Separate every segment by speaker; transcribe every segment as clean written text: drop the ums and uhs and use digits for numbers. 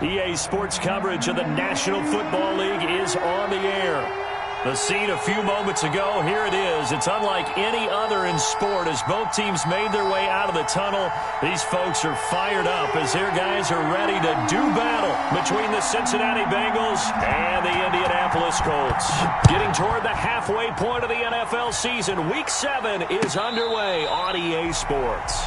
Speaker 1: EA Sports coverage of the National Football League is on the air. The scene a few moments ago, here it is. It's unlike any other in sport as both teams made their way out of the tunnel. These folks are fired up as their guys are ready to do battle between the Cincinnati Bengals and the Indianapolis Colts. Getting toward the halfway point of the NFL season, Week 7 is underway on EA Sports.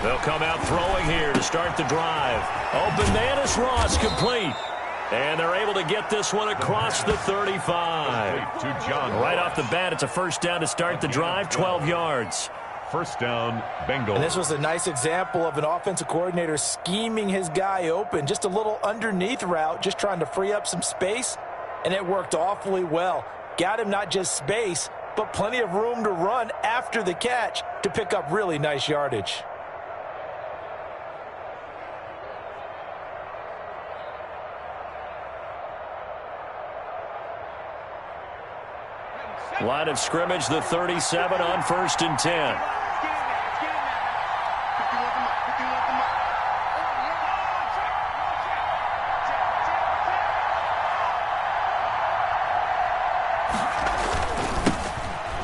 Speaker 1: They'll come out throwing here to start the drive. Open Bananas Ross complete. And they're able to get this one across the 35. Right off the bat, it's a first down to start the drive, 12 yards.
Speaker 2: First down, Bengals.
Speaker 3: And this was a nice example of an offensive coordinator scheming his guy open. Just a little underneath route, just trying to free up some space, and it worked awfully well. Got him not just space, but plenty of room to run after the catch to pick up really nice yardage.
Speaker 1: Line of scrimmage, the 37 on 1st and 10.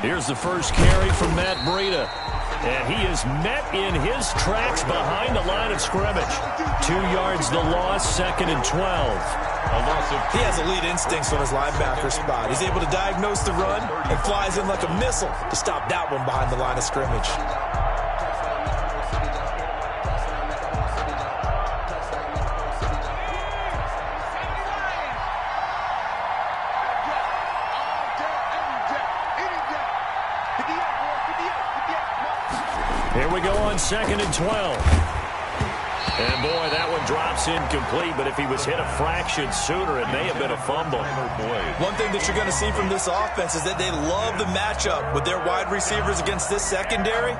Speaker 1: Here's the first carry from Matt Breida. And he is met in his tracks behind the line of scrimmage. 2 yards the loss, 2nd and 12.
Speaker 3: He has elite instincts from his linebacker spot. He's able to diagnose the run and flies in like a missile to stop that one behind the line of scrimmage.
Speaker 1: Here we go on 2nd and 12. And, boy, that one drops incomplete, but if he was hit a fraction sooner, it may have been a fumble.
Speaker 3: One thing that you're going to see from this offense is that they love the matchup with their wide receivers against this secondary.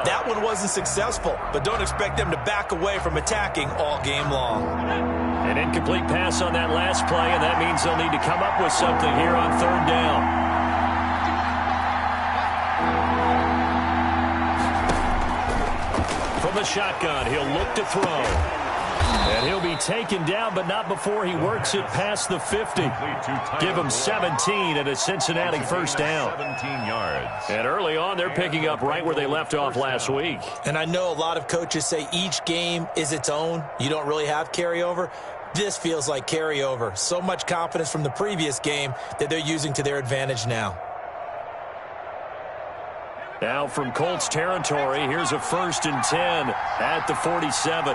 Speaker 3: That one wasn't successful, but don't expect them to back away from attacking all game long.
Speaker 1: An incomplete pass on that last play, and that means they'll need to come up with something here on 3rd down. From the shotgun, he'll look to throw. And he'll be taken down, but not before he works it past the 50. Give him 17 and a Cincinnati first down.
Speaker 2: 17 yards.
Speaker 1: And early on, they're picking up right where they left off last week.
Speaker 3: And I know a lot of coaches say each game is its own. You don't really have carryover. This feels like carryover. So much confidence from the previous game that they're using to their advantage now.
Speaker 1: Now from Colts territory, here's a 1st and 10 at the 47.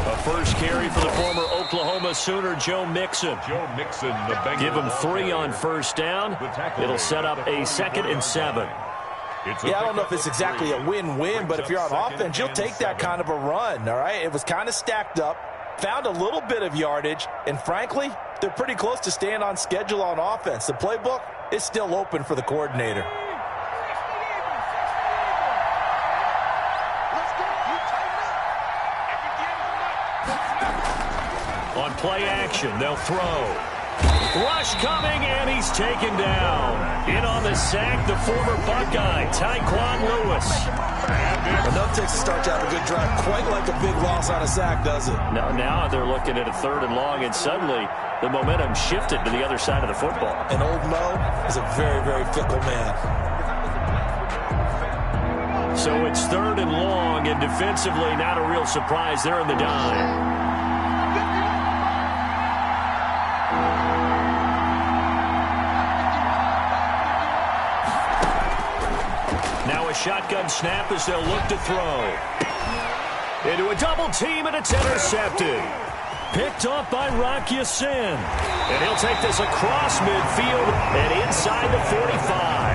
Speaker 1: A first carry for the former Oklahoma Sooner, Joe Mixon.
Speaker 2: The Bengals.
Speaker 1: Give him 3 on first down. It'll set up a 2nd and 7.
Speaker 3: Yeah, I don't know if it's exactly a win-win, but if you're on offense, you'll take that kind of a run, all right? It was kind of stacked up, found a little bit of yardage, and frankly, they're pretty close to staying on schedule on offense. The playbook is still open for the coordinator.
Speaker 1: On play action, they'll throw. Rush coming, and he's taken down. In on the sack, the former Buckeye, Tyquan Lewis.
Speaker 3: Enough takes to start to have a good drive, quite like a big loss on a sack, does it?
Speaker 1: Now they're looking at a 3rd and long, and suddenly the momentum shifted to the other side of the football.
Speaker 3: And old Mo is a very, very fickle man.
Speaker 1: So it's 3rd and long, and defensively not a real surprise. They're in the dime. a shotgun snap as they'll look to throw. Into a double team, and it's intercepted. Picked off by Rocky Sin. And he'll take this across midfield and inside the 45.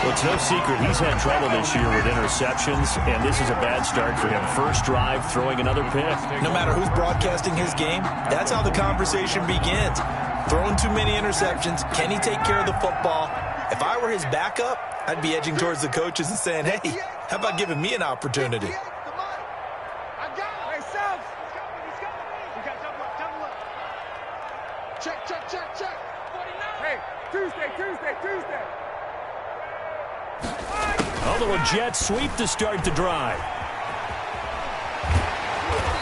Speaker 1: Well, it's no secret he's had trouble this year with interceptions, and this is a bad start for him. First drive, throwing another pick.
Speaker 3: No matter who's broadcasting his game, that's how the conversation begins. Throwing too many interceptions. Can he take care of the football? If I were his backup, I'd be edging towards the coaches and saying, hey, how about giving me an opportunity?
Speaker 4: Check. Hey, Tuesday.
Speaker 1: A little jet sweep to start the drive.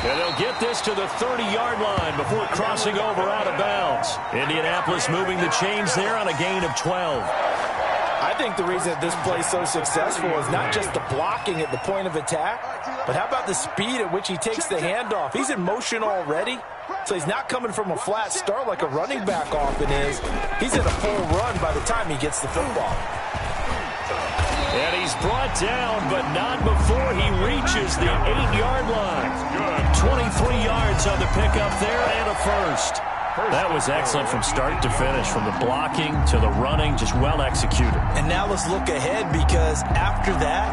Speaker 1: And they'll get this to the 30-yard line before crossing over out of bounds. Indianapolis moving the chains there on a gain of 12.
Speaker 3: I think the reason that this play is so successful is not just the blocking at the point of attack, but how about the speed at which he takes the handoff? He's in motion already, so he's not coming from a flat start like a running back often is. He's in a full run by the time he gets the football.
Speaker 1: And he's brought down, but not before he reaches the 8-yard line. 23 yards on the pickup there and a first. That was excellent from start to finish, from the blocking to the running, just well executed. And
Speaker 3: now let's look ahead, because after that,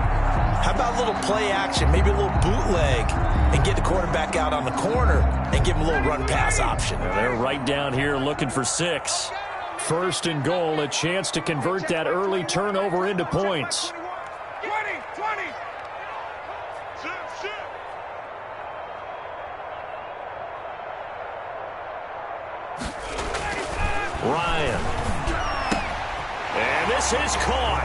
Speaker 3: how about a little play action, maybe a little bootleg, and get the quarterback out on the corner and give him a little run-pass option.
Speaker 1: And they're right down here looking for 6. First and goal, a chance to convert that early turnover into points.
Speaker 4: 20.
Speaker 1: Ryan. And this is caught.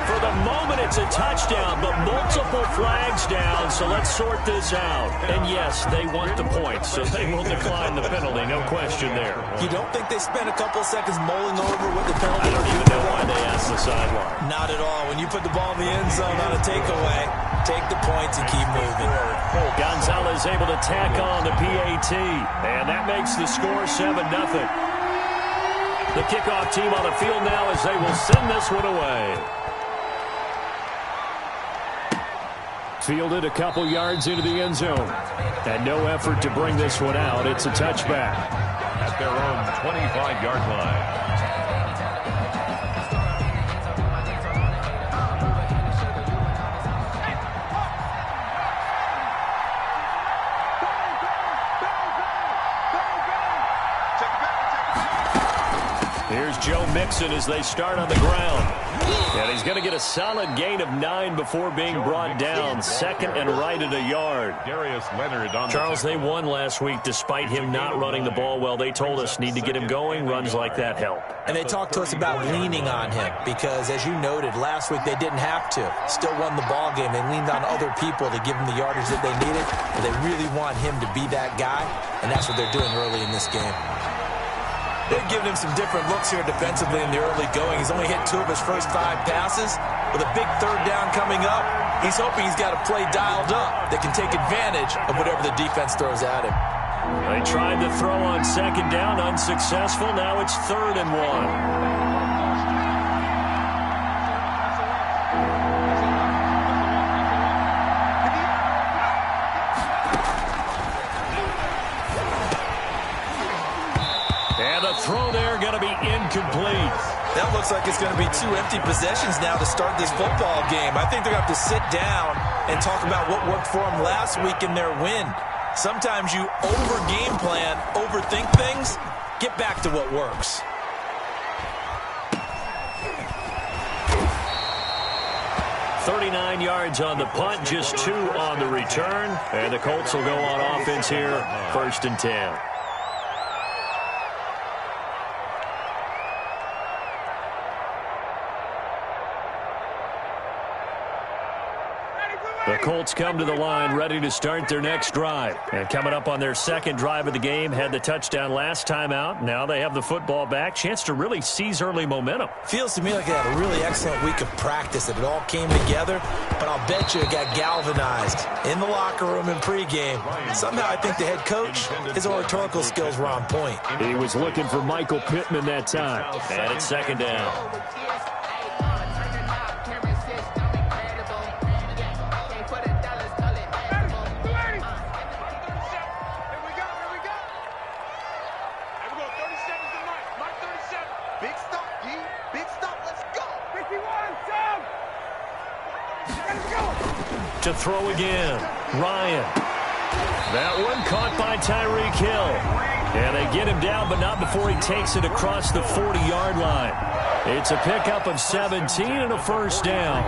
Speaker 1: For the moment, it's a touchdown, but multiple flags down, so let's sort this out. And yes, they want the points, so they will decline the penalty, no question there.
Speaker 3: You don't think they spent a couple seconds mulling over what the penalty?
Speaker 1: I don't even know why they asked the sideline.
Speaker 3: Not at all. When you put the ball in the end zone on a takeaway, take the points and keep moving.
Speaker 1: Gonzalez able to tack on the PAT, and that makes the score 7-0. The kickoff team on the field now as they will send this one away. Fielded a couple yards into the end zone. And no effort to bring this one out. It's a touchback.
Speaker 2: At their own 25-yard line.
Speaker 1: Here's Joe Mixon as they start on the ground. And he's going to get a solid gain of 9 before being brought down. Second and right at a yard.
Speaker 2: Darius Leonard on
Speaker 1: Charles, they won last week despite him not running the ball well. They told us need to get him going. Runs like that help.
Speaker 3: And they talked to us about leaning on him because, as you noted, last week they didn't have to. Still won the ball game. They leaned on other people to give him the yardage that they needed. But they really want him to be that guy, and that's what they're doing early in this game. They've given him some different looks here defensively in the early going. He's only hit 2 of his first 5 passes. With a big third down coming up, he's hoping he's got a play dialed up that can take advantage of whatever the defense throws at him.
Speaker 1: They tried to throw on second down, unsuccessful. Now it's 3rd and 1. Throw there going to be incomplete.
Speaker 3: That looks like it's going to be 2 empty possessions now to start this football game. I think they're going to have to sit down and talk about what worked for them last week in their win. Sometimes you over-game plan, overthink things, get back to what works.
Speaker 1: yards on the punt, just 2 on the return. And the Colts will go on offense here, 1st and 10. The Colts come to the line ready to start their next drive. And coming up on their 2nd drive of the game, had the touchdown last time out. Now they have the football back. Chance to really seize early momentum.
Speaker 3: Feels to me like they had a really excellent week of practice, that it all came together. But I'll bet you it got galvanized in the locker room in pregame. Somehow I think the head coach, his oratorical skills were on point.
Speaker 1: He was looking for Michael Pittman that time. And it's 2nd down. To throw again, Ryan. That one caught by Tyreek Hill. And they get him down, but not before he takes it across the 40-yard line. It's a pickup of 17 and a first down.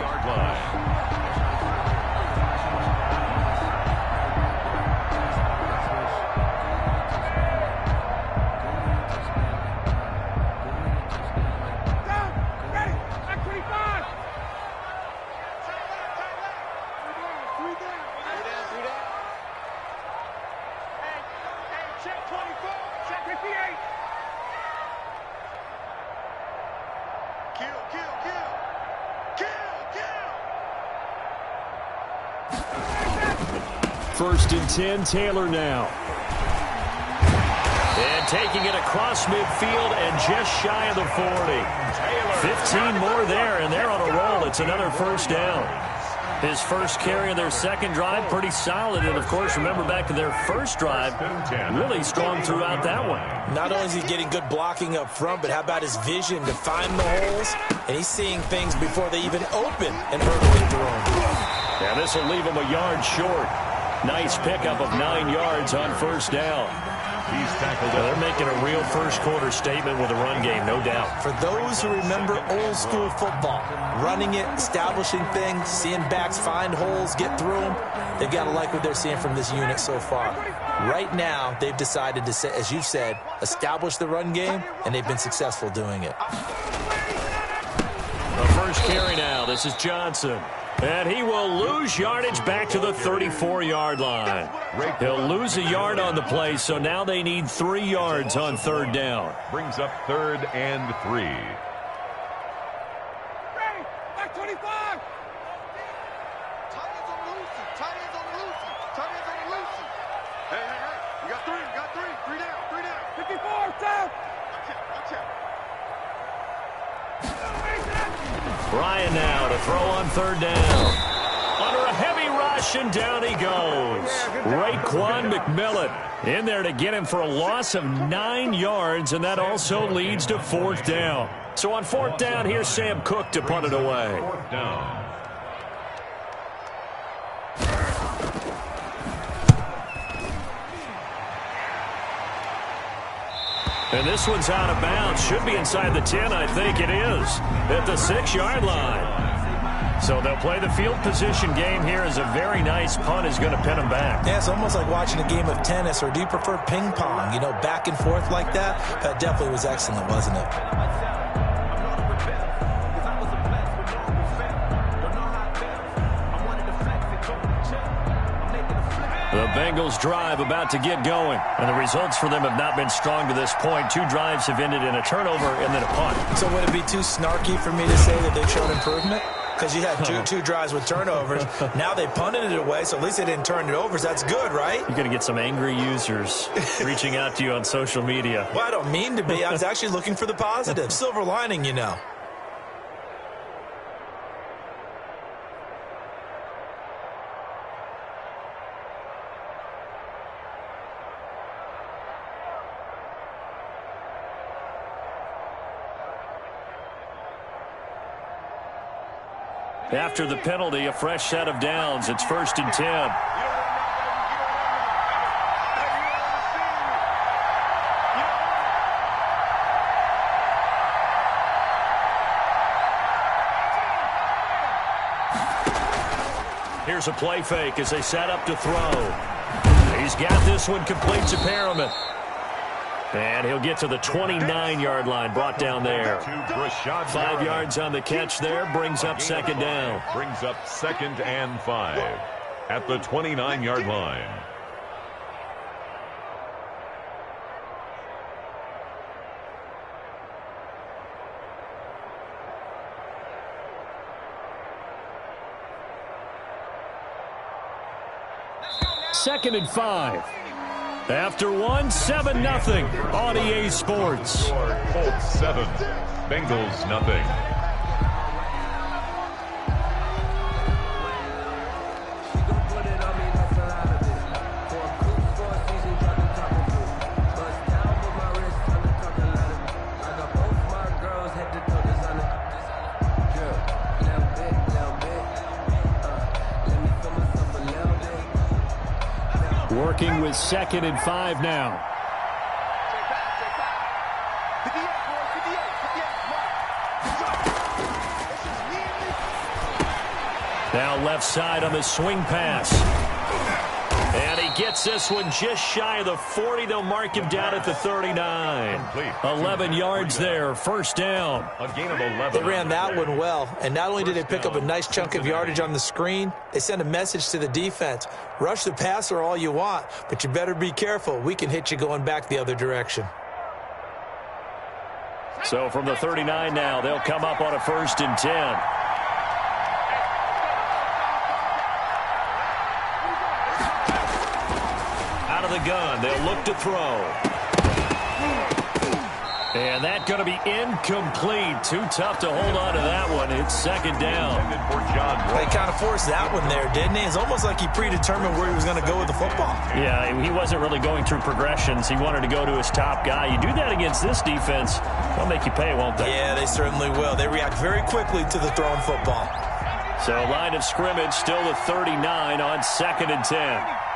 Speaker 1: First and 10, Taylor now. And taking it across midfield and just shy of the 40. 15 more there, and they're on a roll. It's another first down. His first carry of their second drive, pretty solid. And, of course, remember back to their first drive, really strong throughout that one.
Speaker 3: Not only is he getting good blocking up front, but how about his vision to find the holes? And he's seeing things before they even open and hurtling through them.
Speaker 1: Yeah, this will leave him a yard short. Nice pickup of 9 yards on first down.
Speaker 2: He's tackled.
Speaker 1: They're making a real first-quarter statement with a run game, no doubt.
Speaker 3: For those who remember old-school football, running it, establishing things, seeing backs find holes, get through them, they've got to like what they're seeing from this unit so far. Right now, they've decided to, as you said, establish the run game, and they've been successful doing it.
Speaker 1: The first carry now. This is Johnson. And he will lose yardage back to the 34-yard line. He'll lose a yard on the play, so now they need 3 yards on third down.
Speaker 2: Brings up 3rd and 3.
Speaker 4: Hey, back 25.
Speaker 5: Tight ends on Lucy. Tight ends on Lucy. Tight ends on Lucy. Hey. We got 3. We got 3. 3 down. 3 down.
Speaker 4: 54, down.
Speaker 5: Watch out.
Speaker 1: Ryan now to throw on third down. Under a heavy rush, and down he goes. Raekwon McMillan in there to get him for a loss of 9 yards, and that also leads to fourth down. So on fourth down, here's Sam Cook to punt it away.
Speaker 2: Fourth down.
Speaker 1: And this one's out of bounds. Should be inside the 10, I think it is, at the 6-yard line. So they'll play the field position game here as a very nice punt is going to pin them back.
Speaker 3: Yeah, it's almost like watching a game of tennis, or do you prefer ping pong? You know, back and forth like that? That definitely was excellent, wasn't it?
Speaker 1: The Bengals drive about to get going, and the results for them have not been strong to this point. 2 drives have ended in a turnover and then a punt.
Speaker 3: So would it be too snarky for me to say that they've shown improvement? Because you had two drives with turnovers. Now they punted it away, so at least they didn't turn it over. So that's good, right?
Speaker 1: You're going to get some angry users reaching out to you on social media.
Speaker 3: Well, I don't mean to be. I was actually looking for the positive. Silver lining, you know.
Speaker 1: After the penalty, a fresh set of downs. It's 1st and 10. Here's a play fake as they set up to throw. He's got this one complete to Perriman. And he'll get to the 29-yard line, brought down there. 5 yards on the catch there, brings up second down.
Speaker 2: Brings up 2nd and 5 at the 29-yard line.
Speaker 1: Second and 5. After 1, 7-0 on EA Sports.
Speaker 2: Colts 7, Bengals nothing.
Speaker 1: working with 2nd and 5 now. Now left side on the swing pass. And he gets this one just shy of the 40. They'll mark him down at the 39. 11 yards there, first down.
Speaker 2: A gain of 11.
Speaker 3: They ran that one well, and not only did they pick up a nice chunk of yardage on the screen, they sent a message to the defense. Rush the passer all you want, but you better be careful. We can hit you going back the other direction.
Speaker 1: So from the 39 now, they'll come up on a 1st and 10. The gun. They'll look to throw. And that's going to be incomplete. Too tough to hold on to that one. It's 2nd down.
Speaker 3: They kind of forced that one there, didn't he? It's almost like he predetermined where he was going to go with the football.
Speaker 1: Yeah, he wasn't really going through progressions. He wanted to go to his top guy. You do that against this defense, they'll make you pay, won't they?
Speaker 3: Yeah, they certainly will. They react very quickly to the thrown football.
Speaker 1: So line of scrimmage still the 39 on 2nd and 10.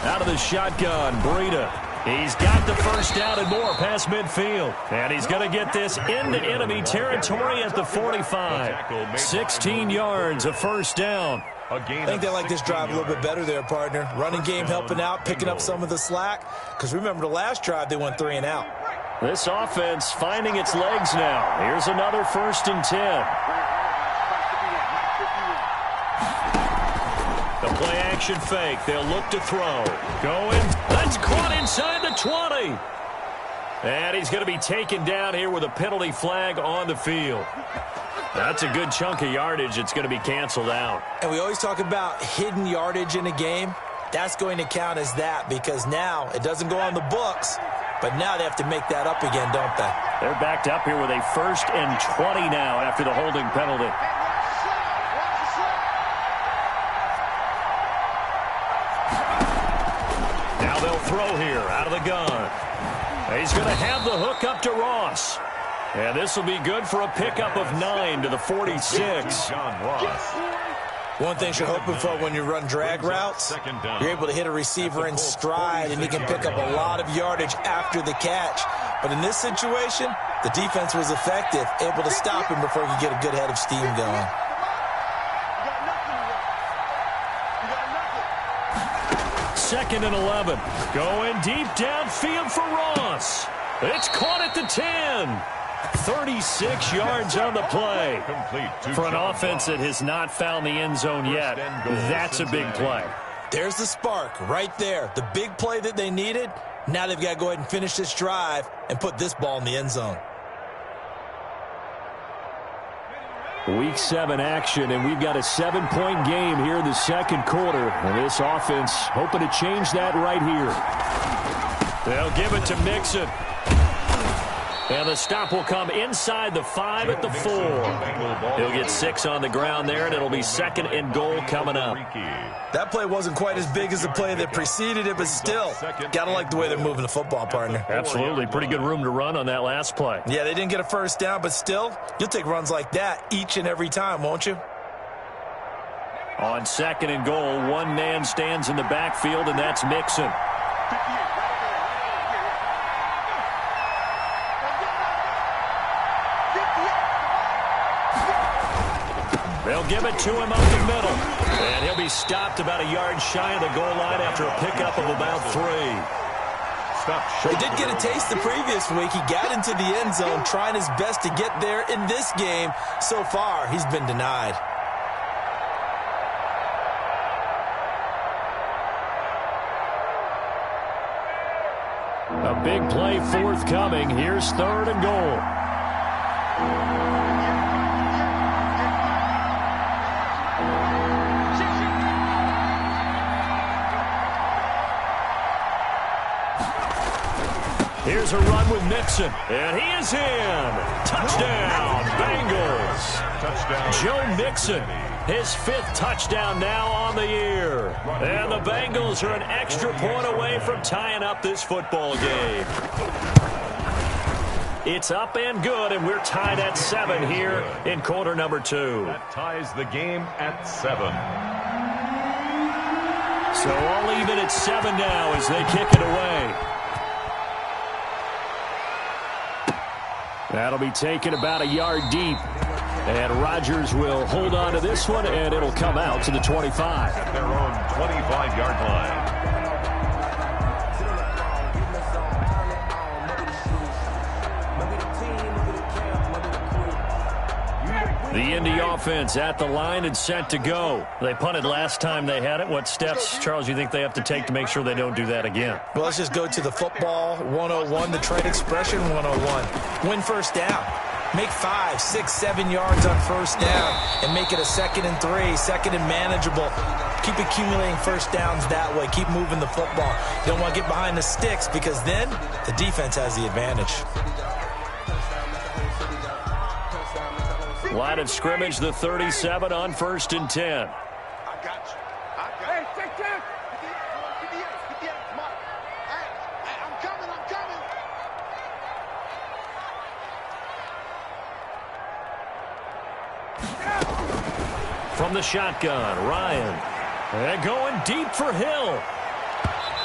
Speaker 1: Out of the shotgun, Breida. He's got the first down and more past midfield. And he's going to get this into enemy territory at the 45. 16 yards, a first down.
Speaker 3: I think they like this drive a little bit better there, partner. Running game helping out, picking up some of the slack. Because remember, the last drive, they went 3 and out.
Speaker 1: This offense finding its legs now. Here's another 1st and 10. The play action fake. They'll look to throw. Going. That's caught inside the 20. And he's going to be taken down here with a penalty flag on the field. That's a good chunk of yardage. It's going to be canceled out.
Speaker 3: And we always talk about hidden yardage in a game. That's going to count as that because now it doesn't go on the books, but now they have to make that up again, don't they?
Speaker 1: They're backed up here with a 1st and 20 now after the holding penalty. Now they'll throw here out of the gun. He's going to have the hook up to Ross. And this will be good for a pickup of 9 to the 46.
Speaker 3: One thing you're hoping for when you run drag routes, you're able to hit a receiver in stride, and he can pick up a lot of yardage after the catch. But in this situation, the defense was effective, able to stop him before he could get a good head of steam going.
Speaker 1: Second and 11. Going deep downfield for Ross. It's caught at the 10. 36 yards on the play. For an offense that has not found the end zone yet, that's a big play.
Speaker 3: There's the spark right there. The big play that they needed. Now they've got to go ahead and finish this drive and put this ball in the end zone.
Speaker 1: Week 7 action, and we've got a 7-point game here in the second quarter. And this offense hoping to change that right here. They'll give it to Mixon. And the stop will come inside the 5 at the 4. He'll get 6 on the ground there, and it'll be 2nd and goal coming up.
Speaker 3: That play wasn't quite as big as the play that preceded it, but still, gotta like the way they're moving the football, partner.
Speaker 1: Absolutely. Pretty good room to run on that last play.
Speaker 3: Yeah, they didn't get a first down, but still, you'll take runs like that each and every time, won't you?
Speaker 1: On 2nd and goal, one man stands in the backfield, and that's Mixon. They'll give it to him up the middle. And he'll be stopped about a yard shy of the goal line after a pickup of about 3.
Speaker 3: He did get a taste the previous week. He got into the end zone trying his best to get there in this game. So far, he's been denied.
Speaker 1: A big play forthcoming. Here's 3rd and goal. Here's a run with Mixon, and he is in. Touchdown, Bengals.
Speaker 2: Touchdown.
Speaker 1: Joe Mixon, his 5th touchdown now on the year. And the Bengals are an extra point away from tying up this football game. It's up and good, and we're tied at 7 here in quarter number 2.
Speaker 2: That ties the game at 7.
Speaker 1: So all even at 7 now as they kick it away. That'll be taken about a yard deep. And Rodgers will hold on to this one, and it'll come out to the 25.
Speaker 2: At their own 25-yard line.
Speaker 1: The Indy offense at the line and set to go. They punted last time they had it. What steps, Charles, you think they have to take to make sure they don't do that again?
Speaker 3: Well, let's just go to the football 101, the trade expression 101. Win first down. Make 5, 6, 7 yards on first down and make it a 2nd and 3, 2nd and manageable. Keep accumulating first downs that way. Keep moving the football. You don't want to get behind the sticks because then the defense has the advantage.
Speaker 1: Line of scrimmage, the 37 on 1st and 10.
Speaker 5: I got you. Hey, take 10. Get the end. Come on. Hey, I'm coming.
Speaker 1: From the shotgun, Ryan. And going deep for Hill.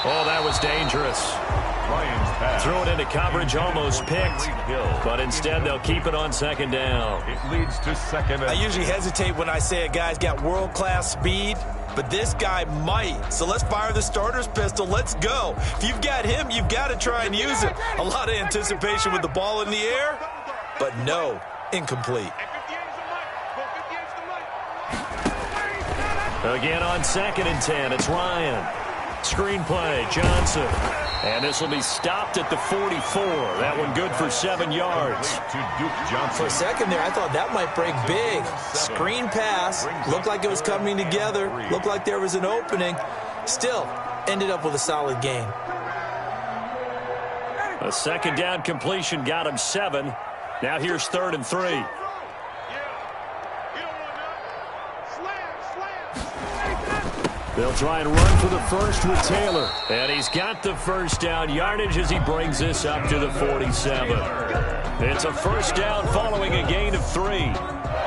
Speaker 1: Oh, that was dangerous.
Speaker 2: Ryan's pass.
Speaker 1: Threw it into coverage, almost picked. But instead, they'll keep it on 2nd down.
Speaker 2: It leads to 2nd and
Speaker 3: I usually hesitate when I say a guy's got world-class speed, but this guy might. So let's fire the starter's pistol. Let's go. If you've got him, you've got to try and use it. A lot of anticipation with the ball in the air, but no, incomplete.
Speaker 1: Again on 2nd and 10, it's Ryan. Screenplay, Johnson. And this will be stopped at the 44. That one good for 7 yards.
Speaker 3: For a second there, I thought that might break big. Screen pass. Looked like it was coming together. Looked like there was an opening. Still, ended up with a solid gain.
Speaker 1: A 2nd down completion got him 7. Now here's 3rd and 3. They'll try and run for the first with Taylor. And he's got the first down yardage as he brings this up to the 47. It's a first down following a gain of 3.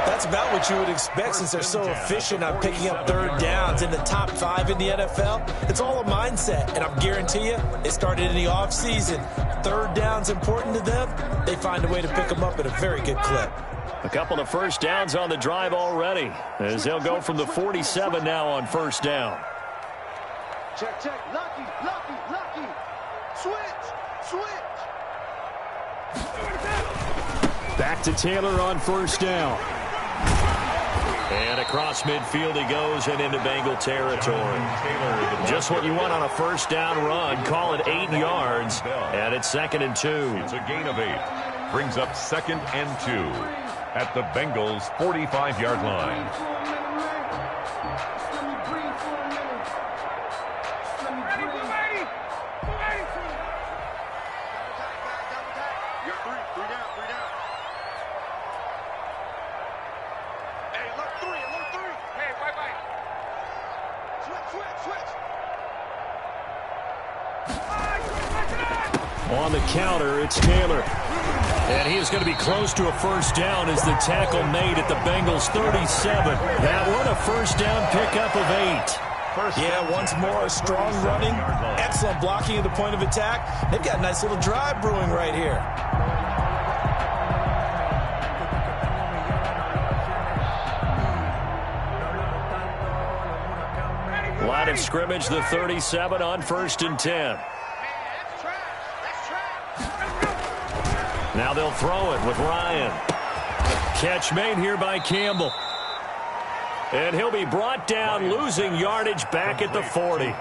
Speaker 3: That's about what you would expect since they're so efficient on picking up 3rd downs in the top 5 in the NFL. It's all a mindset, and I guarantee you it started in the offseason. 3rd down's important to them. They find a way to pick them up at a very good clip.
Speaker 1: A couple of first downs on the drive already as they'll go from the 47 now on first down.
Speaker 5: Check. Lucky. Switch.
Speaker 1: Back to Taylor on first down. And across midfield he goes and into Bengal territory. Just what you want on a first down run. Call it 8 yards. And it's 2nd and 2.
Speaker 2: It's a gain of 8. Brings up 2nd and 2. At the Bengals' 45-yard line.
Speaker 1: On the counter, it's Taylor. And he is going to be close to a first down as the tackle made at the Bengals' 37. That one, a first down pickup of 8.
Speaker 3: Yeah, once more, strong running, excellent blocking at the point of attack. They've got a nice little drive brewing right here.
Speaker 1: Line of scrimmage, the 37 on 1st and 10. Now they'll throw it with Ryan. Catch made here by Campbell. And he'll be brought down, losing yardage back at the 40.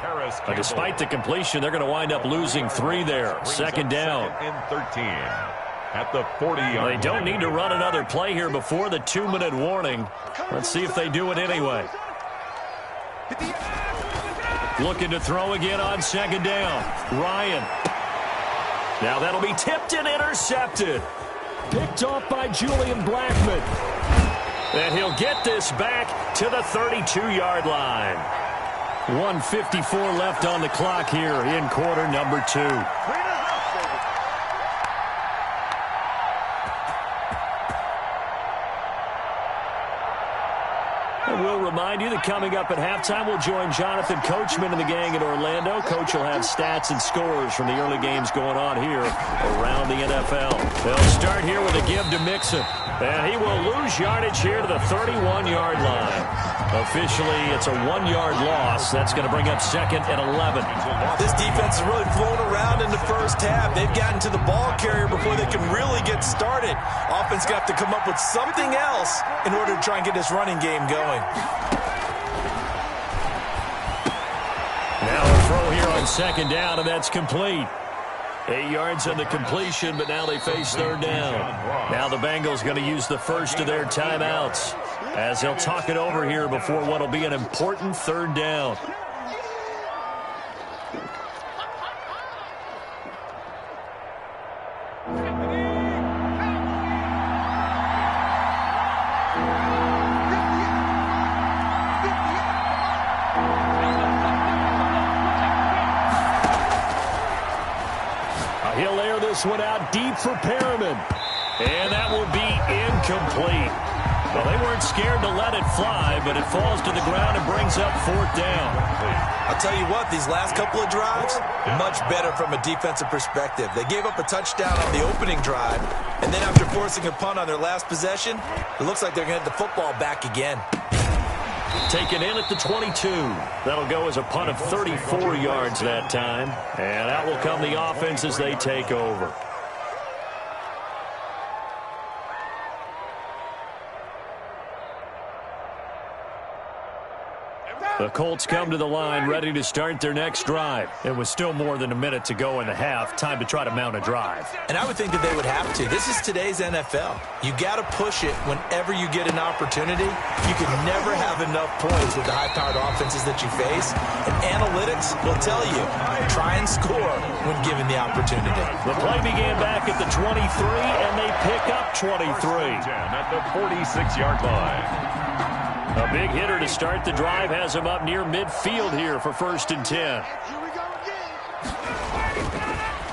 Speaker 1: But despite the completion, they're going to wind up losing 3 there. 2nd down.
Speaker 2: And 13 at the 40-yard line.
Speaker 1: They don't need to run another play here before the 2-minute warning. Let's see if they do it anyway. Looking to throw again on 2nd down. Ryan. Now that'll be tipped and intercepted. Picked off by Julian Blackmon. And he'll get this back to the 32-yard line. 1:54 left on the clock here in quarter number 2. remind you that coming up at halftime, we'll join Jonathan Coachman and the gang in Orlando. Coach will have stats and scores from the early games going on here around the NFL. They'll start here with a give to Mixon. And he will lose yardage here to the 31-yard line. Officially, it's a 1-yard loss. That's going to bring up second and 11.
Speaker 3: This defense is really flown around in the first half. They've gotten to the ball carrier before they can really get started. Offense got to come up with something else in order to try and get this running game going.
Speaker 1: Now a throw here on second down, and that's complete. 8 yards on the completion, but now they face third down. Now the Bengals going to use the first of their timeouts as they'll talk it over here before what will be an important third down. He'll air this one out deep for Perriman. And that will be incomplete. Well, they weren't scared to let it fly, but it falls to the ground and brings up fourth down.
Speaker 3: I'll tell you what, these last couple of drives, much better from a defensive perspective. They gave up a touchdown on the opening drive, and then after forcing a punt on their last possession, it looks like they're going to get the football back again.
Speaker 1: Taken in at the 22. That'll go as a punt of 34 yards that time. And out will come the offense as they take over. The Colts come to the line ready to start their next drive. It was still more than a minute to go in the half. Time to try to mount a drive.
Speaker 3: And I would think that they would have to. This is today's NFL. You got to push it whenever you get an opportunity. You can never have enough points with the high-powered offenses that you face. And analytics will tell you, try and score when given the opportunity.
Speaker 1: The play began back at the 23, and they pick up 23.
Speaker 2: At the 46-yard line.
Speaker 1: A big hitter to start the drive has him up near midfield here for first and 10.
Speaker 5: Here we go again.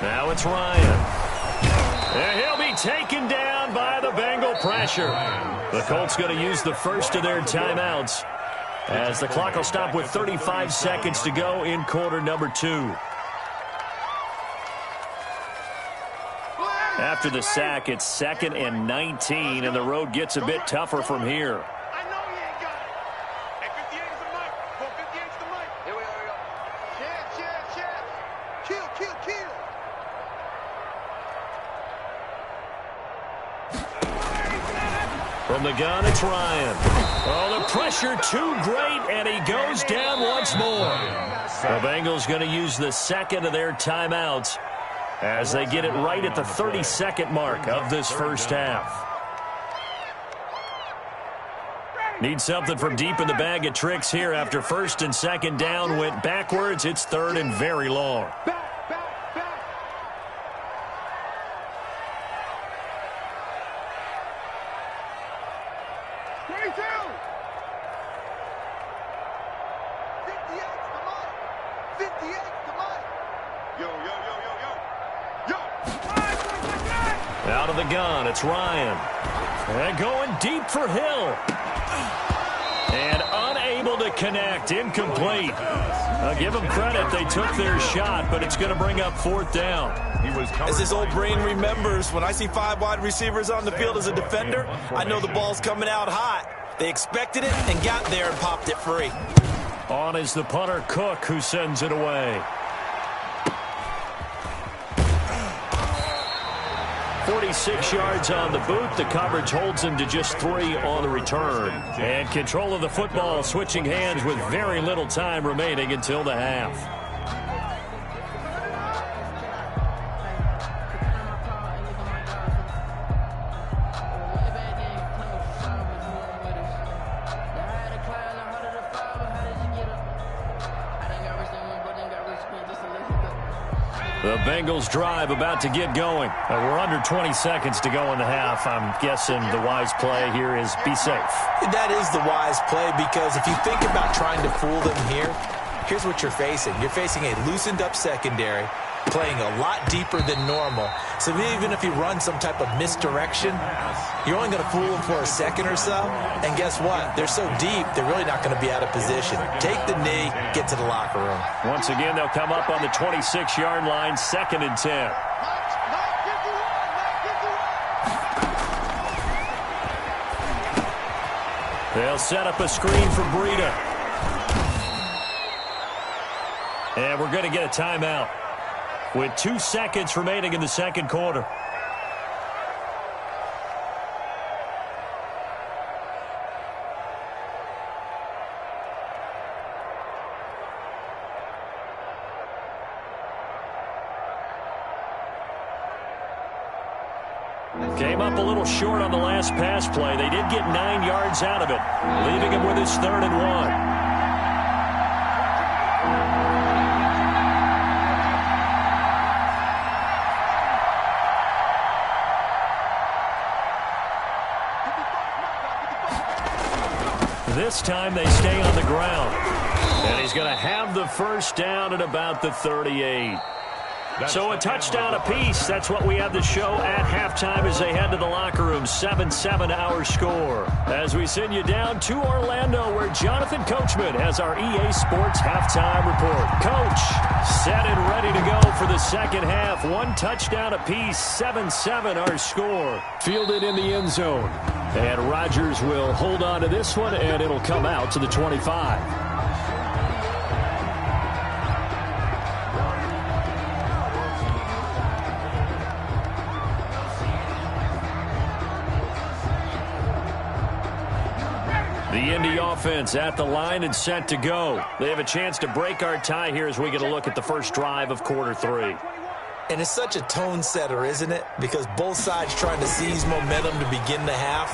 Speaker 1: Now it's Ryan. And he'll be taken down by the Bengal pressure. The Colts going to use the first of their timeouts as the clock will stop with 35 seconds to go in quarter number 2. After the sack, it's second and 19, and the road gets a bit tougher from here. From the gun, it's Ryan. Oh, the pressure too great, and he goes down once more. The Bengals going to use the second of their timeouts as they get it right at the 32nd mark of this first half. Need something from deep in the bag of tricks here after first and second down went backwards. It's third and very long. Out of the gun, it's Ryan. And going deep for Hill. And unable to connect, incomplete. I'll give them credit, they took their shot, but it's going to bring up fourth down.
Speaker 3: As this old brain remembers, when I see 5 wide receivers on the field as a defender, I know the ball's coming out hot. They expected it and got there and popped it free.
Speaker 1: On is the punter, Cook, who sends it away. 46 yards on the boot. The coverage holds him to just 3 on the return. And control of the football switching hands with very little time remaining until the half. The Bengals drive about to get going. We're under 20 seconds to go in the half. I'm guessing the wise play here is be safe.
Speaker 3: That is the wise play, because if you think about trying to fool them here, here's what you're facing. You're facing a loosened up secondary, playing a lot deeper than normal. So even if he runs some type of misdirection, you're only going to fool him for a second or so. And guess what? They're so deep, they're really not going to be out of position. Take the knee, get to the locker room.
Speaker 1: Once again, they'll come up on the 26-yard line, 2nd and 10. They'll set up a screen for Breida. And we're going to get a timeout with 2 seconds remaining in the second quarter. Came up a little short on the last pass play. They did get 9 yards out of it, leaving him with his 3rd and 1. This time they stay on the ground. And he's going to have the first down at about the 38. So a touchdown apiece. That's what we have to show at halftime as they head to the locker room. 7-7 our score. As we send you down to Orlando, where Jonathan Coachman has our EA Sports halftime report. Coach, set and ready to go for the second half. 1 touchdown apiece. 7-7 our score. Fielded in the end zone. And Rodgers will hold on to this one, and it'll come out to the 25. The Indy offense at the line and set to go. They have a chance to break our tie here as we get a look at the first drive of quarter 3.
Speaker 3: And it's such a tone setter, isn't it? Because both sides trying to seize momentum to begin the half.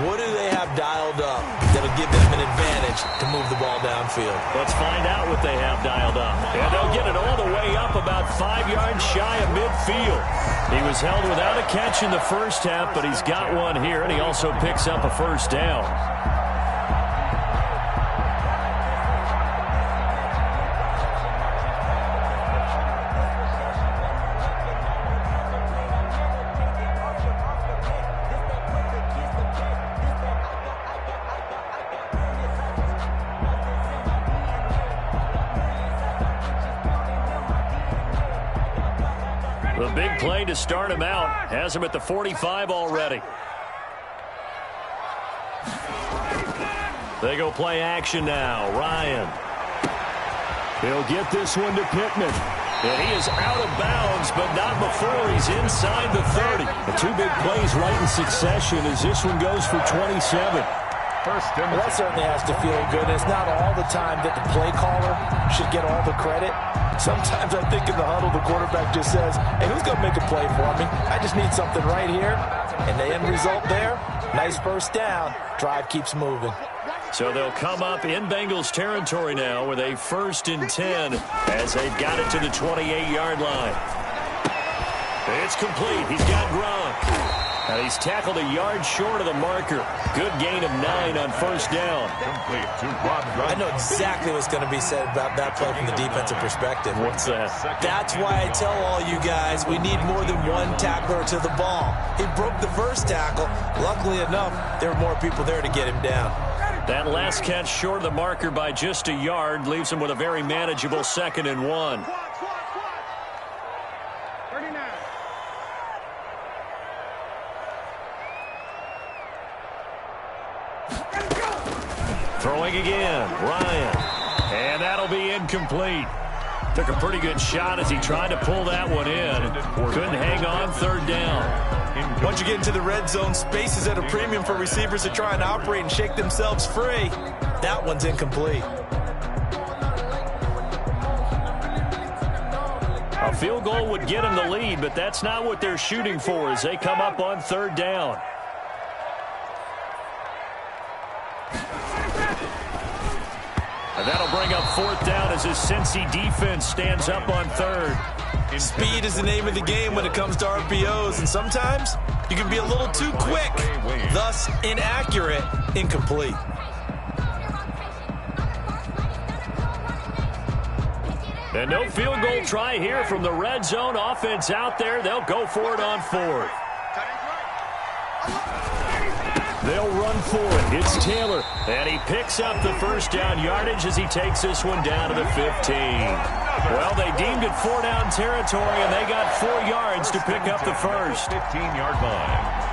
Speaker 3: What do they have dialed up that'll give them an advantage to move the ball downfield?
Speaker 1: Let's find out what they have dialed up. And they'll get it all the way up about 5 yards shy of midfield. He was held without a catch in the first half, but he's got one here, and he also picks up a first down. The big play to start him out has him at the 45 already. They go play action now. Ryan. He'll get this one to Pittman. And he is out of bounds, but not before he's inside the 30. The 2 big plays right in succession as this one goes for 27.
Speaker 3: Well, that certainly has to feel good. It's not all the time that the play caller should get all the credit. Sometimes I think in the huddle, the quarterback just says, hey, who's going to make a play for me? I just need something right here. And the end result there, nice first down. Drive keeps moving.
Speaker 1: So they'll come up in Bengals territory now with a 1st and 10 as they've got it to the 28-yard line. It's complete. He's got Gronk. And he's tackled a yard short of the marker. Good gain of 9 on first down.
Speaker 3: I know exactly what's going to be said about that play from the defensive perspective.
Speaker 1: What's that?
Speaker 3: That's why I tell all you guys we need more than one tackler to the ball. He broke the first tackle. Luckily enough, there were more people there to get him down.
Speaker 1: That last catch short of the marker by just a yard leaves him with a very manageable 2nd and 1. Throwing again, Ryan. And that'll be incomplete. Took a pretty good shot as he tried to pull that one in. Couldn't hang on, 3rd down.
Speaker 3: Once you get into the red zone, space is at a premium for receivers to try and operate and shake themselves free. That one's incomplete.
Speaker 1: A field goal would get him the lead, but that's not what they're shooting for as they come up on 3rd down. And that'll bring up 4th down as his Cincy defense stands up on 3rd.
Speaker 3: Speed is the name of the game when it comes to RPOs, and sometimes you can be a little too quick, thus inaccurate, incomplete.
Speaker 1: And no field goal try here from the red zone. Offense out there. They'll go for it on 4th. They'll run for it. It's Taylor. And he picks up the first down yardage as he takes this one down to the 15. Well, they deemed it 4-down territory, and they got 4 yards to pick up the first.
Speaker 2: 15-yard line.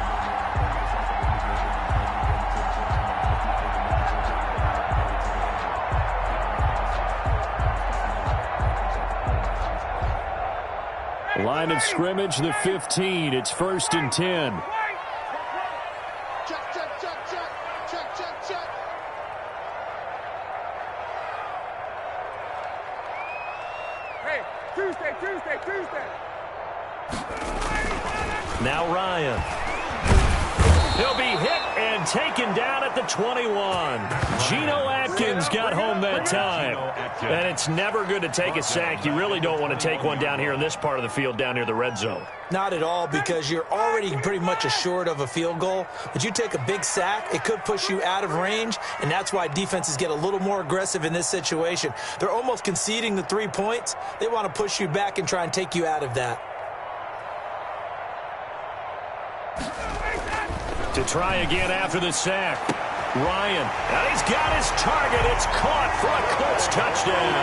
Speaker 1: Line of scrimmage, the 15. It's 1st and 10.
Speaker 5: Check, check, check, check. Check, check, check.
Speaker 4: Hey, Tuesday.
Speaker 1: Now Ryan. He'll be hit and taken down at the 21. Geno Atkins got home that time. And it's never good to take a sack. You really don't want to take one down here in this part of the field down near the red zone.
Speaker 3: Not at all, because you're already pretty much assured of a field goal. But you take a big sack, it could push you out of range, and that's why defenses get a little more aggressive in this situation. They're almost conceding the 3 points. They want to push you back and try and take you out of that.
Speaker 1: To try again after the sack. Ryan, and he's got his target. It's caught for a Colts touchdown.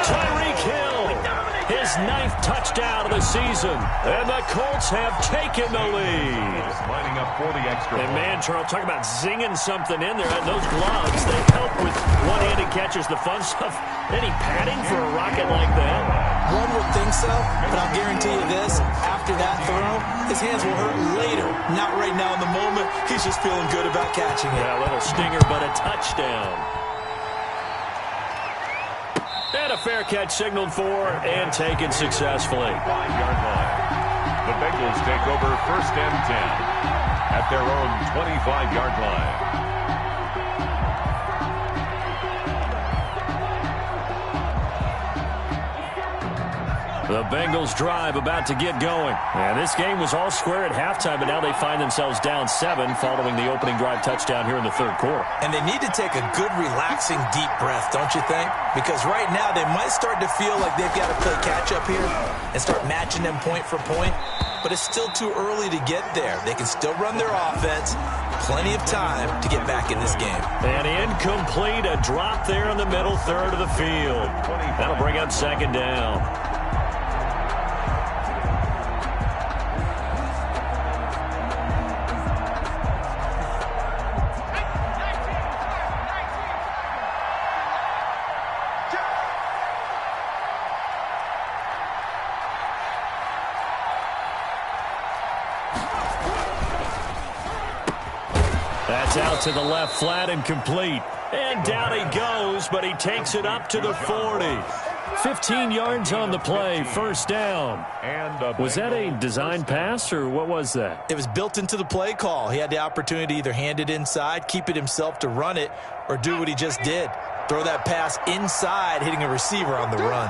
Speaker 1: Tyreek Hill, his 9th touchdown of the season. And the Colts have taken the lead.
Speaker 2: Lining up for the extra.
Speaker 1: And man, Charles, talk about zinging something in there. And those gloves, they help with one-handed catches, the fun stuff. Any padding for a rocket like that?
Speaker 3: One would think so, but I'll guarantee you this, after that throw, his hands will hurt later. Not right now in the moment. He's just feeling good about catching it.
Speaker 1: Yeah, a little stinger, but a touchdown. And a fair catch signaled for and taken successfully.
Speaker 2: 5-yard line. The Bengals take over 1st and 10 at their own 25-yard line.
Speaker 1: The Bengals drive about to get going. And this game was all square at halftime, but now they find themselves down 7 following the opening drive touchdown here in the 3rd quarter.
Speaker 3: And they need to take a good, relaxing, deep breath, don't you think? Because right now they might start to feel like they've got to play catch-up here and start matching them point for point. But it's still too early to get there. They can still run their offense. Plenty of time to get back in this game.
Speaker 1: And incomplete, a drop there in the middle third of the field. That'll bring up 2nd down. That's out to the left, flat and complete. And down he goes, but he takes it up to the 40. 15 yards on the play, 1st down. Was that a design pass, or what was that?
Speaker 3: It was built into the play call. He had the opportunity to either hand it inside, keep it himself to run it, or do what he just did. Throw that pass inside, hitting a receiver on the run.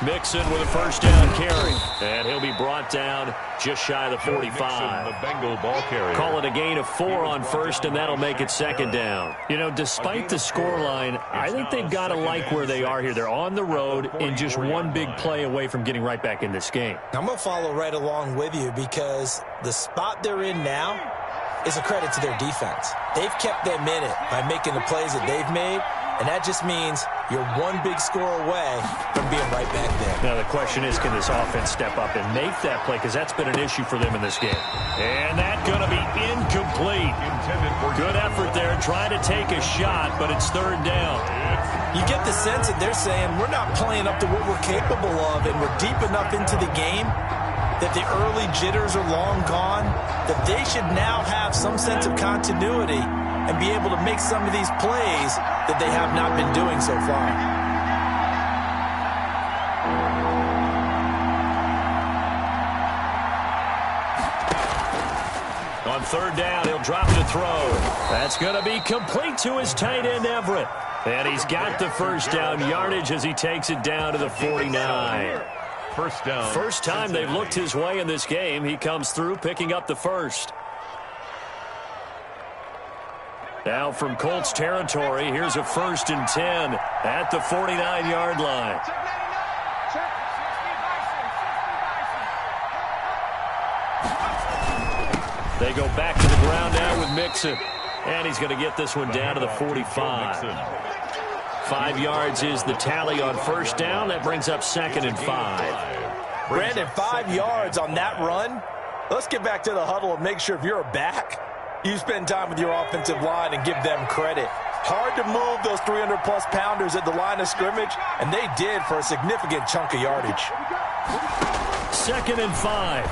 Speaker 1: Mixon with a 1st down carry. And he'll be brought down just shy of the 45.
Speaker 2: The Bengal ball carrier.
Speaker 1: Call it a gain of 4 on 1st, and that'll make it 2nd down. You know, despite the scoreline, I think they've got to like where they are here. They're on the road and just one big play away from getting right back in this game.
Speaker 3: I'm going to follow right along with you because the spot they're in now is a credit to their defense. They've kept them in it by making the plays that they've made, and that just means you're one big score away from being right back there.
Speaker 1: Now, the question is, can this offense step up and make that play? Because that's been an issue for them in this game. And that's going to be incomplete. Good effort there, trying to take a shot, but it's 3rd down.
Speaker 3: You get the sense that they're saying, we're not playing up to what we're capable of, and we're deep enough into the game that the early jitters are long gone, that they should now have some sense of continuity and be able to make some of these plays that they have not been doing so far.
Speaker 1: On 3rd down, he'll drop to throw. That's going to be complete to his tight end, Everett. And he's got the 1st down yardage as he takes it down to the 49.
Speaker 2: 1st down.
Speaker 1: First time they've looked his way in this game. He comes through picking up the 1st. Now from Colts territory, here's a 1st and 10 at the 49-yard line. They go back to the ground now with Mixon. And he's going to get this one down to the 45. 5 yards is the tally on 1st down. That brings up 2nd and 5.
Speaker 3: Brandon, 5 yards on that run. Let's get back to the huddle and make sure if you're a back, you spend time with your offensive line and give them credit. Hard to move those 300-plus pounders at the line of scrimmage, and they did for a significant chunk of yardage.
Speaker 1: 2nd and 5.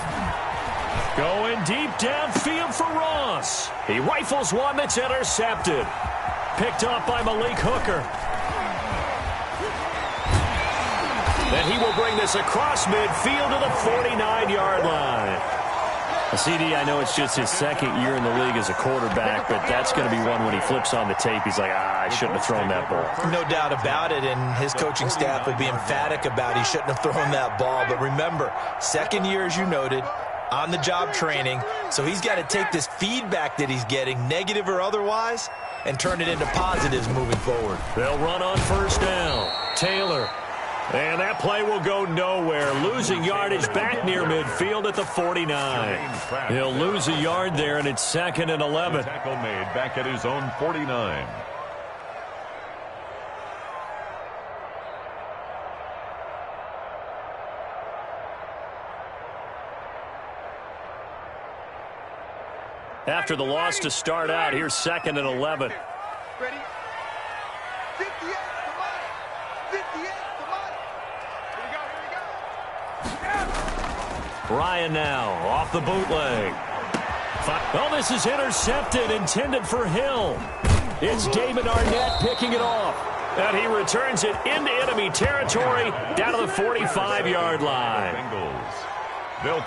Speaker 1: Going deep downfield for Ross. He rifles one that's intercepted. Picked off by Malik Hooker. Then he will bring this across midfield to the 49-yard line. CD, I know it's just his 2nd year in the league as a quarterback, but that's going to be one when he flips on the tape. He's like, I shouldn't have thrown that ball.
Speaker 3: No doubt about it, and his coaching staff will be emphatic about he shouldn't have thrown that ball. But remember, 2nd year, as you noted, on-the-job training, so he's got to take this feedback that he's getting, negative or otherwise, and turn it into positives moving forward.
Speaker 1: They'll run on 1st down. Taylor. And that play will go nowhere. Losing yardage back near midfield at the 49. He'll lose a yard there, and it's 2nd and 11.
Speaker 2: Tackle made back at his own 49.
Speaker 1: After the loss to start out, here's 2nd and 11.
Speaker 5: Ready? 58, come on. 58, come on. Here we go.
Speaker 1: Ryan now off the bootleg. Oh, this is intercepted, intended for Hill. It's David Arnett picking it off. And he returns it into enemy territory down to the 45-yard line.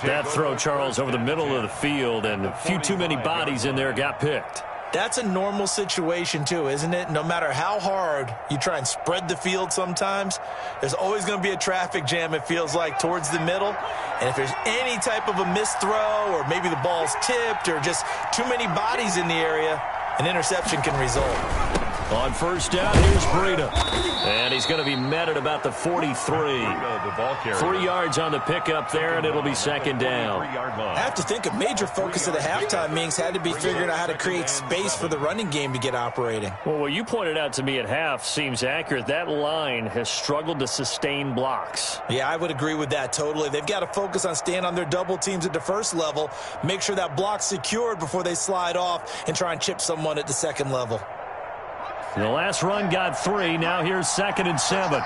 Speaker 1: That throw, Charles, over the middle of the field, and a few too many bodies in there got picked.
Speaker 3: That's a normal situation, too, isn't it? No matter how hard you try and spread the field sometimes, there's always going to be a traffic jam, it feels like, towards the middle. And if there's any type of a missed throw or maybe the ball's tipped or just too many bodies in the area, an interception can result.
Speaker 1: On 1st down, here's Breida. And he's going to be met at about the 43. 3 yards on the pickup there, and it'll be 2nd down.
Speaker 3: I have to think a major focus of the halftime meetings had to be figuring out how to create space for the running game to get operating.
Speaker 1: Well, what you pointed out to me at half seems accurate. That line has struggled to sustain blocks.
Speaker 3: Yeah, I would agree with that totally. They've got to focus on staying on their double teams at the 1st level, make sure that block's secured before they slide off and try and chip someone at the 2nd level.
Speaker 1: The last run got 3. Now here's 2nd and 7.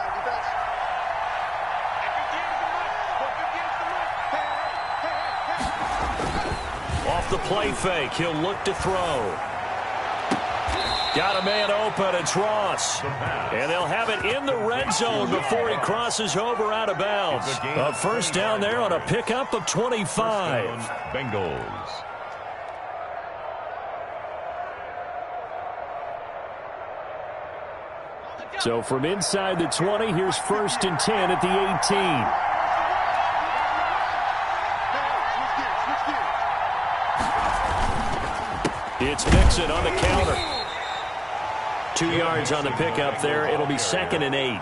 Speaker 1: Off the play fake. He'll look to throw. Got a man open. It's Ross. And they'll have it in the red zone before he crosses over out of bounds. A 1st down there on a pickup of 25.
Speaker 2: Bengals.
Speaker 1: So from inside the 20, here's 1st and 10 at the 18. It's Mixon on the counter. 2 yards on the pickup there. It'll be 2nd and 8.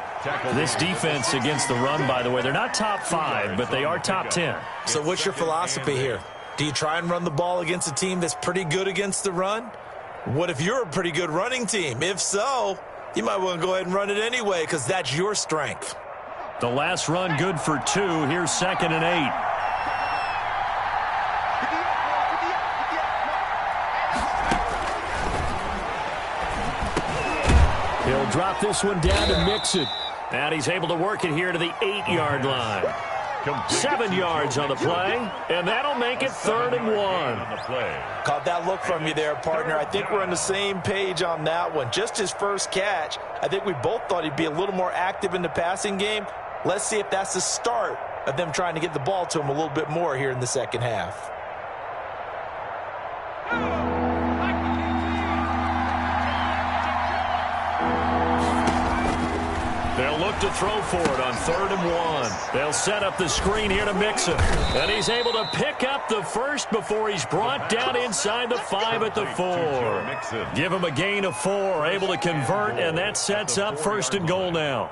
Speaker 1: This defense against the run, by the way, they're not top 5, but they are top 10.
Speaker 3: So what's your philosophy here? Do you try and run the ball against a team that's pretty good against the run? What if you're a pretty good running team? If so, you might want to go ahead and run it anyway because that's your strength.
Speaker 1: The last run good for 2. Here's 2nd and 8. He'll drop this one down to Mixon. And he's able to work it here to the 8-yard line. 7 yards on the play, and that'll make it 3rd and 1.
Speaker 3: Caught that look from you there, partner. I think we're on the same page on that one. Just his first catch, I think we both thought he'd be a little more active in the passing game. Let's see if that's the start of them trying to get the ball to him a little bit more here in the 2nd half.
Speaker 1: They'll look to throw for it on 3rd and 1. They'll set up the screen here to Mixon. And he's able to pick up the first before he's brought down inside the 5 at the 4. Give him a gain of 4, able to convert, and that sets up 1st and goal now.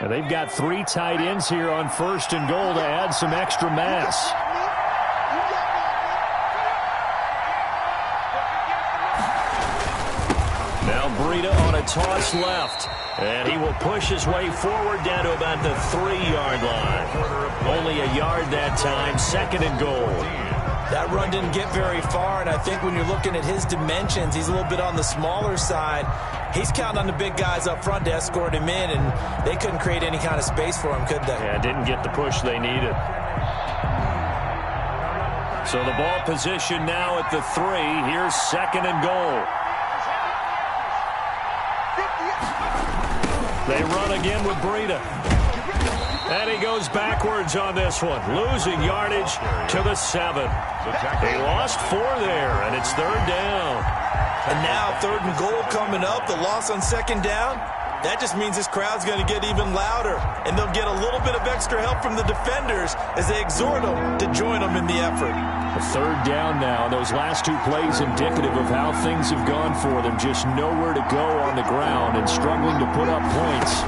Speaker 1: And they've got 3 tight ends here on 1st and goal to add some extra mass. Now Breida on a toss left. And he will push his way forward down to about the 3-yard line. Only a yard that time, 2nd and goal.
Speaker 3: That run didn't get very far, and I think when you're looking at his dimensions, he's a little bit on the smaller side. He's counting on the big guys up front to escort him in, and they couldn't create any kind of space for him, could they?
Speaker 1: Yeah, didn't get the push they needed. So the ball position now at the 3. Here's 2nd and goal. They run again with Breida. And he goes backwards on this one, losing yardage to the 7. They lost 4 there, and it's 3rd down.
Speaker 3: And now 3rd and goal coming up, the loss on 2nd down. That just means this crowd's going to get even louder, and they'll get a little bit of extra help from the defenders as they exhort them to join them in the effort.
Speaker 1: A 3rd down now. Those last 2 plays indicative of how things have gone for them. Just nowhere to go on the ground and struggling to put up points.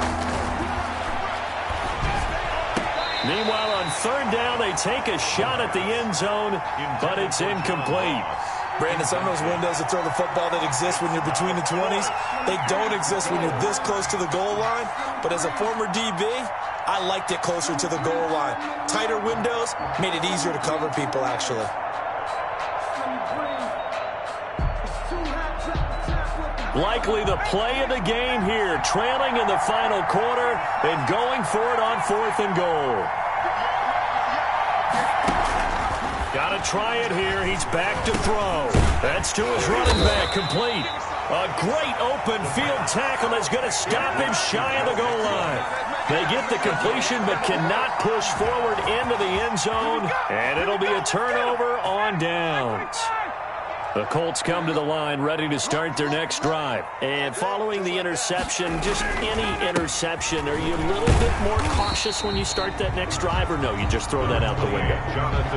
Speaker 1: Meanwhile, on 3rd down, they take a shot at the end zone, but it's incomplete.
Speaker 3: Brandon, some of those windows to throw the football that exist when you're between the 20s, they don't exist when you're this close to the goal line. But as a former DB, I liked it closer to the goal line. Tighter windows made it easier to cover people, actually.
Speaker 1: Likely the play of the game here, trailing in the final quarter and going for it on 4th and goal. Got to try it here. He's back to throw. That's to his running back, complete. A great open field tackle is going to stop him shy of the goal line. They get the completion but cannot push forward into the end zone, and it'll be a turnover on downs. The Colts come to the line ready to start their next drive. And following the interception, just any interception, are you a little bit more cautious when you start that next drive, or no, you just throw that out the window?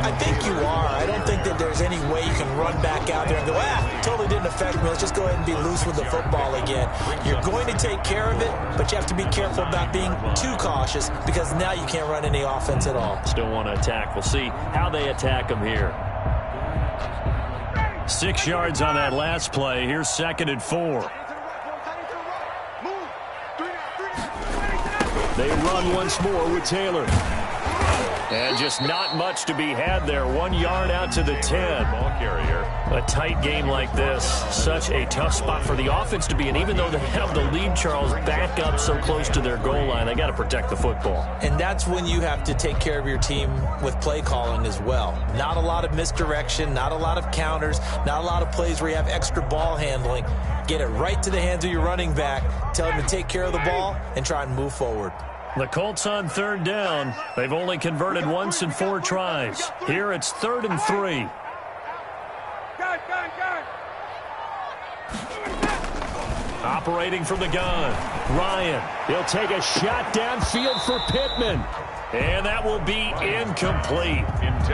Speaker 3: I think you are. I don't think that there's any way you can run back out there and go, totally didn't affect me. Let's just go ahead and be loose with the football again. You're going to take care of it, but you have to be careful about being too cautious because now you can't run any offense at all.
Speaker 1: Still want to attack. We'll see how they attack him here. 6 yards on that last play. Here's 2nd and 4. They run once more with Taylor. And just not much to be had there. 1 yard out to the 10.
Speaker 2: Ball carrier.
Speaker 1: A tight game like this, such a tough spot for the offense to be in. Even though they have the lead, Charles, back up so close to their goal line, they got to protect the football.
Speaker 3: And that's when you have to take care of your team with play calling as well. Not a lot of misdirection, not a lot of counters, not a lot of plays where you have extra ball handling. Get it right to the hands of your running back, tell him to take care of the ball, and try and move forward.
Speaker 1: The Colts on 3rd down. They've only converted once in 4 tries. Here it's 3rd and 3. Operating from the gun. Ryan, he'll take a shot downfield for Pittman. And that will be incomplete.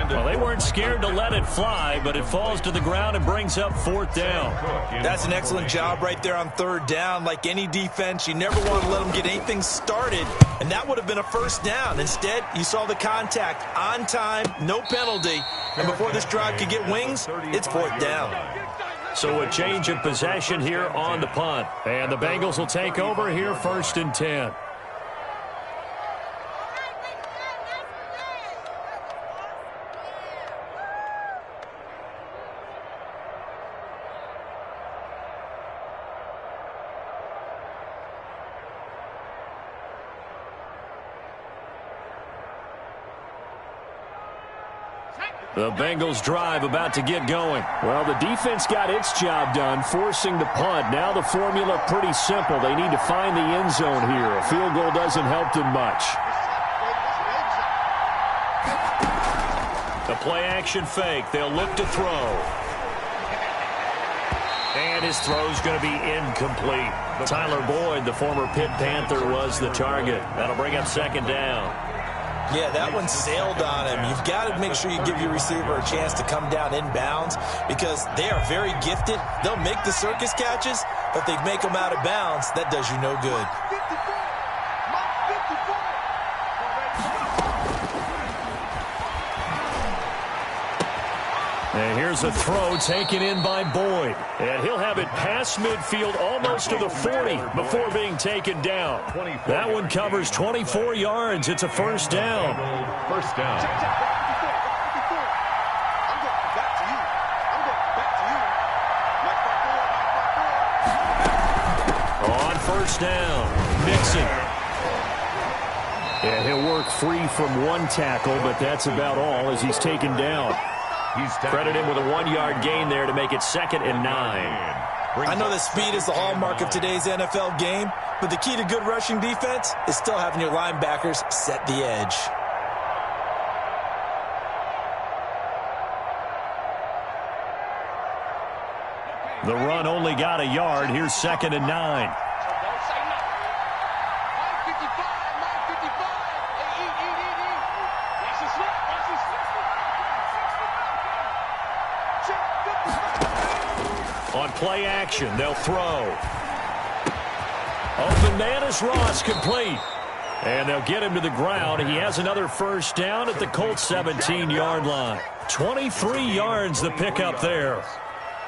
Speaker 1: Well, they weren't scared to let it fly, but it falls to the ground and brings up 4th down.
Speaker 3: That's an excellent job right there on 3rd down. Like any defense, you never want to let them get anything started, and that would have been a 1st down. Instead, you saw the contact on time, no penalty, and before this drive could get wings, it's 4th down.
Speaker 1: So a change of possession here on the punt. And the Bengals will take over here 1st and 10. The Bengals drive about to get going.
Speaker 6: Well, the defense got its job done, forcing the punt. Now the formula pretty simple. They need to find the end zone here. A field goal doesn't help them much.
Speaker 1: The play-action fake. They'll look to throw. And his throw's going to be incomplete. Tyler Boyd, the former Pitt Panther, was the target. That'll bring up second down.
Speaker 3: Yeah, that one sailed on him. You've got to make sure you give your receiver a chance to come down inbounds because they are very gifted. They'll make the circus catches, but if they make them out of bounds, that does you no good.
Speaker 1: And here's a throw taken in by Boyd. And he'll have it past midfield almost to the 40 before being taken down. That one covers 24 yards. It's a first down.
Speaker 2: First down.
Speaker 1: On first down, Mixon.
Speaker 6: And he'll work free from one tackle, but that's about all as he's taken down.
Speaker 1: Credit him with a 1-yard gain there to make it 2nd and 9.
Speaker 3: I know that speed is the hallmark of today's NFL game, but the key to good rushing defense is still having your linebackers set the edge.
Speaker 1: The run only got a yard. Here's 2nd and 9. On play action, they'll throw. Open man is Ross, complete. And they'll get him to the ground. He has another first down at the Colts 17-yard line. 23 yards the pickup there.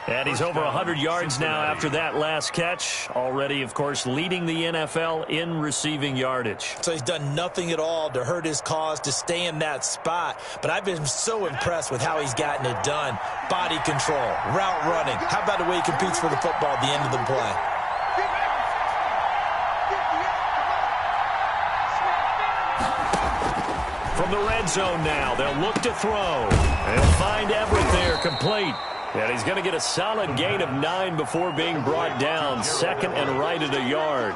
Speaker 1: And he's over 100 yards now after that last catch. Already, of course, leading the NFL in receiving yardage.
Speaker 3: So he's done nothing at all to hurt his cause to stay in that spot. But I've been so impressed with how he's gotten it done. Body control, route running. How about the way he competes for the football at the end of the play?
Speaker 1: From the red zone now, they'll look to throw. They'll find Everett there, complete. And he's going to get a solid gain of 9 before being brought down. 2nd and right at a yard.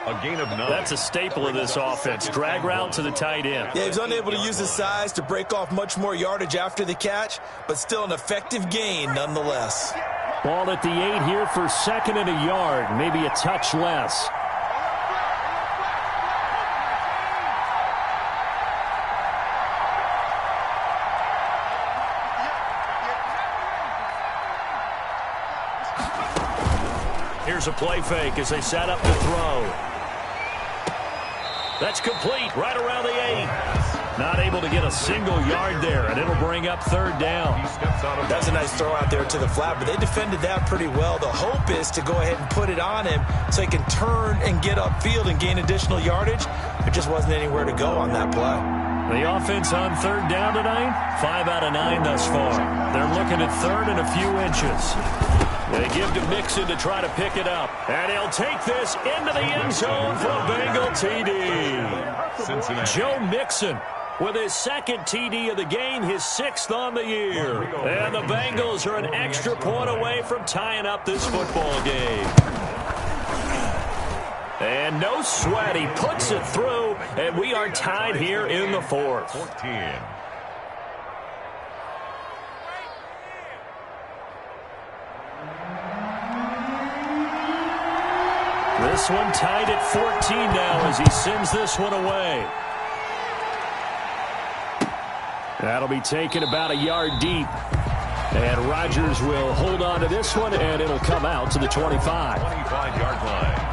Speaker 2: A gain of 9.
Speaker 1: That's a staple of this offense. Drag route to the tight end.
Speaker 3: Yeah, he was unable to use his size to break off much more yardage after the catch, but still an effective gain nonetheless.
Speaker 6: Ball at the 8 here for 2nd and a yard, maybe a touch less.
Speaker 1: Here's a play fake as they set up to throw. That's complete right around the 8. Not able to get a single yard there, and it'll bring up 3rd down.
Speaker 3: That's a nice throw out there to the flat, but they defended that pretty well. The hope is to go ahead and put it on him so he can turn and get upfield and gain additional yardage. There just wasn't anywhere to go on that play.
Speaker 1: The offense on 3rd down tonight, 5 out of 9 thus far. They're looking at 3rd and a few inches. They give to Mixon to try to pick it up. And he'll take this into the end zone for a Bengal TD.
Speaker 2: Cincinnati.
Speaker 1: Joe Mixon with his 2nd TD of the game, his 6th on the year. And the Bengals are an extra point away from tying up this football game. And no sweat, he puts it through, and we are tied here in the 4th.
Speaker 2: 14.
Speaker 1: This one tied at 14 now as he sends this one away.
Speaker 6: That'll be taken about a yard deep. And Rodgers will hold on to this one, and it'll come out to the 25.
Speaker 2: 25-yard line.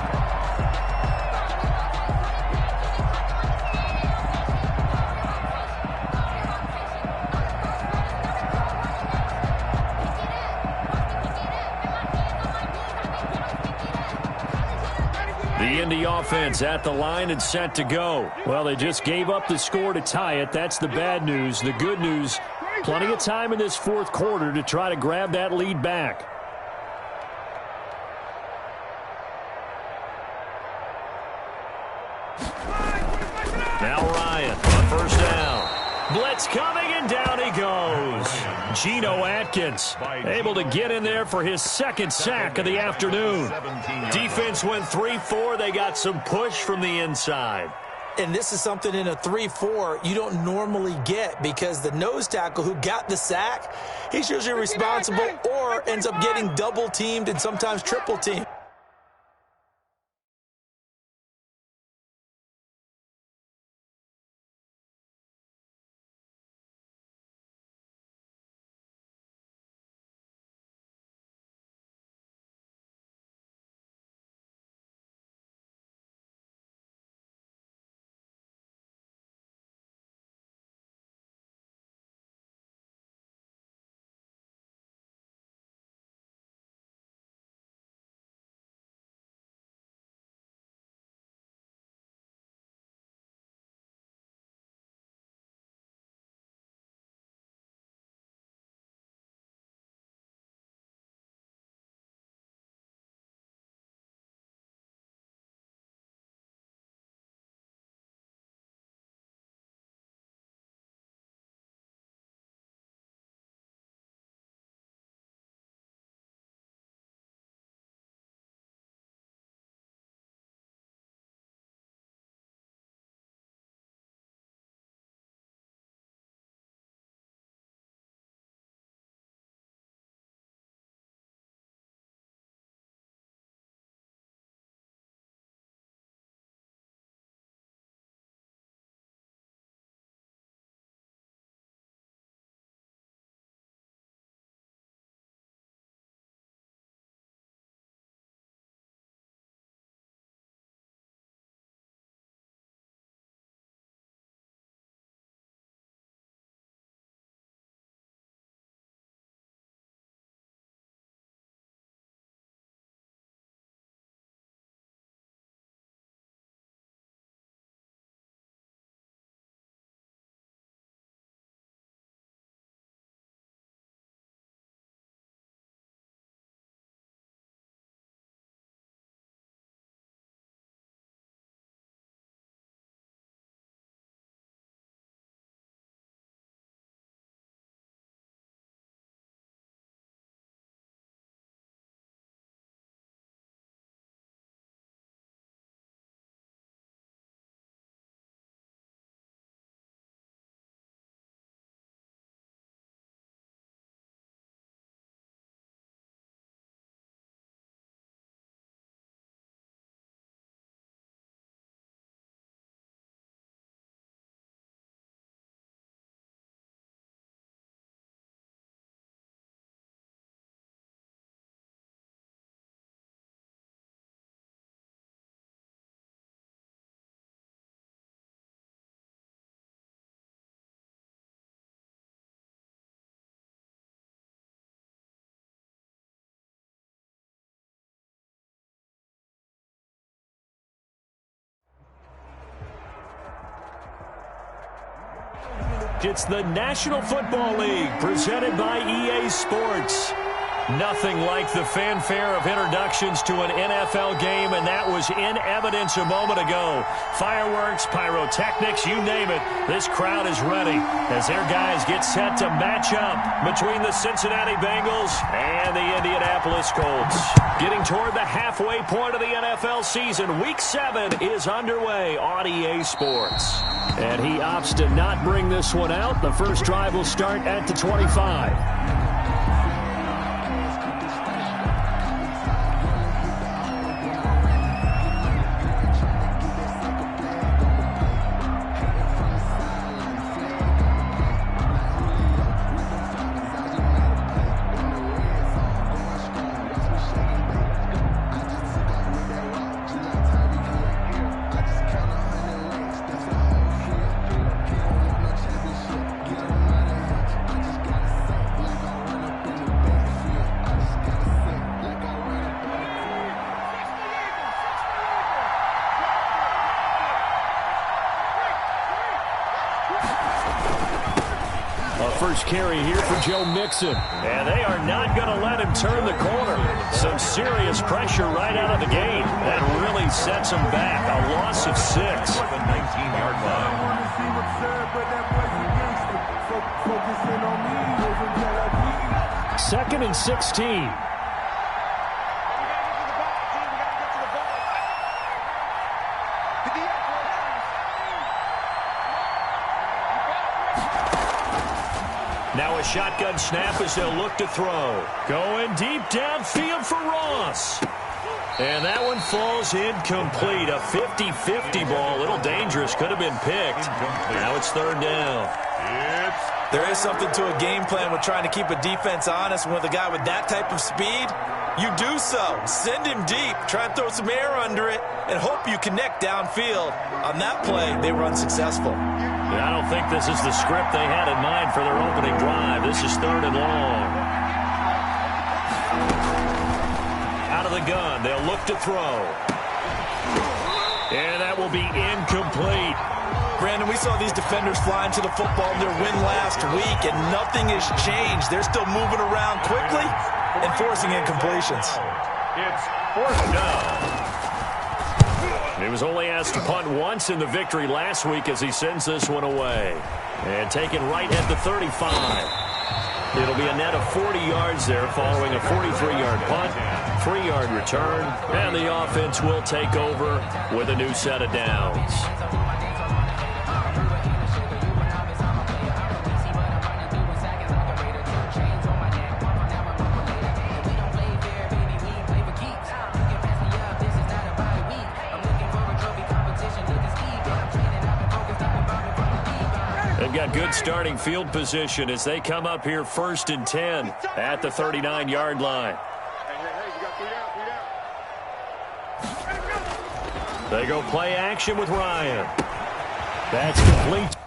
Speaker 1: The Indy offense at the line and set to go.
Speaker 6: Well, they just gave up the score to tie it. That's the bad news. The good news, plenty of time in this 4th quarter to try to grab that lead back.
Speaker 1: Now Ryan on 1st down. Blitz coming, and down he goes. Geno Atkins able to get in there for his second sack of the afternoon. Defense went 3-4. They got some push from the inside.
Speaker 3: And this is something in a 3-4 you don't normally get, because the nose tackle who got the sack, he's usually responsible or ends up getting double teamed and sometimes triple teamed.
Speaker 1: It's the National Football League presented by EA Sports. Nothing like the fanfare of introductions to an NFL game, and that was in evidence a moment ago. Fireworks, pyrotechnics, you name it. This crowd is ready as their guys get set to match up between the Cincinnati Bengals and the Indianapolis Colts. Getting toward the halfway point of the NFL season, Week 7 is underway on EA Sports. And he opts to not bring this one out. The first drive will start at the 25. First carry here for Joe Mixon. And they are not going to let him turn the corner. Some serious pressure right out of the gate. That really sets him back. A loss of 6.
Speaker 2: The 19-yard line.
Speaker 6: 2nd and 16.
Speaker 1: Now a shotgun snap as they'll look to throw. Going deep downfield for Ross. And that one falls incomplete. A 50-50 ball. A little dangerous. Could have been picked. Now it's 3rd down.
Speaker 3: There is something to a game plan with trying to keep a defense honest. With a guy with that type of speed, you do so. Send him deep. Try and throw some air under it and hope you connect downfield. On that play, they were unsuccessful.
Speaker 1: Yeah, I don't think this is the script they had in mind for their opening drive. This is 3rd and long. Out of the gun, they'll look to throw. And that will be incomplete.
Speaker 3: Brandon, we saw these defenders flying to the football in their win last week, and nothing has changed. They're still moving around quickly and forcing incompletions.
Speaker 2: It's 4th down.
Speaker 1: He was only asked to punt once in the victory last week as he sends this one away. And taken right at the 35. It'll be a net of 40 yards there following a 43-yard punt, 3-yard return, and the offense will take over with a new set of downs. They've got good starting field position as they come up here 1st and 10 at the 39-yard line. They go play action with Ryan. That's complete.